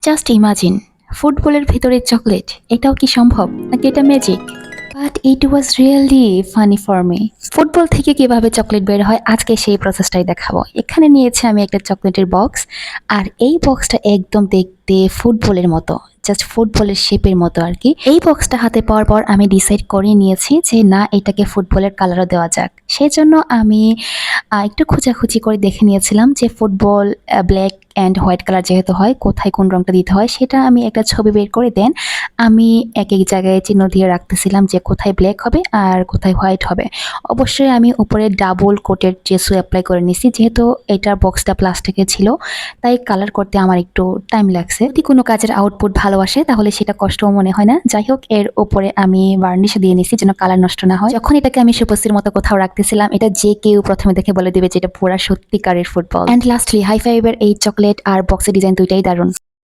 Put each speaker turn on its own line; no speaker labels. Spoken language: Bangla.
জাস্ট ইমাজিন ফুটবলের ভিতরে চকলেট, এটাও কি সম্ভব নাকি এটা magic? But it was really funny for me. Football থেকে কিভাবে চকলেট বের হয় আজকে সেই প্রসেসটাই দেখাবো। এখানে নিয়েছি আমি একটা চকলেটের বক্স, আর এই বক্সটা একদম দেখতে ফুটবলের মতো, জাস্ট ফুটবলের শেপের মতো আর কি। এই বক্সটা হাতে পাওয়ার পর আমি ডিসাইড করে নিয়েছি যে না, এটাকে ফুটবলের কালারও দেওয়া যাক। সেজন্য আমি একটু খোঁজাখুঁজি করে দেখে নিয়েছিলাম যে football black and white colour যেহেতু হয়, কোথায় কোন রংটা দিতে হয় সেটা আমি একটা ছবি বের করে দেন আমি এক এক জায়গায় চিহ্ন দিয়ে রাখতেছিলাম যে কোথায় ব্ল্যাক হবে আর কোথায় হোয়াইট হবে। অবশ্যই আমি উপরে ডাবল কোটের জেসু অ্যাপ্লাই করে নিছি, যেহেতু এটার বক্সটা প্লাস্টিকের ছিল তাই কালার করতে আমার একটু টাইম লাগছে। যদি কোনো কাজের আউটপুট ভালো আসে তাহলে সেটা কষ্টও মনে হয় না। যাই হোক, এর উপরে আমি বার্নিশ দিয়ে নিছি যেন কালার নষ্ট না হয়। যখন এটাকে আমি সুপস্তির মতো কোথাও রাখতেছিলাম, এটা যে কেউ প্রথমে দেখে বলে দিবে যে এটা পুরা সত্যিকারের ফুটবল। অ্যান্ড লাস্টলি হাই ফাইভের এই চকলেট আর বক্সের ডিজাইন দুইটাই দারুণ।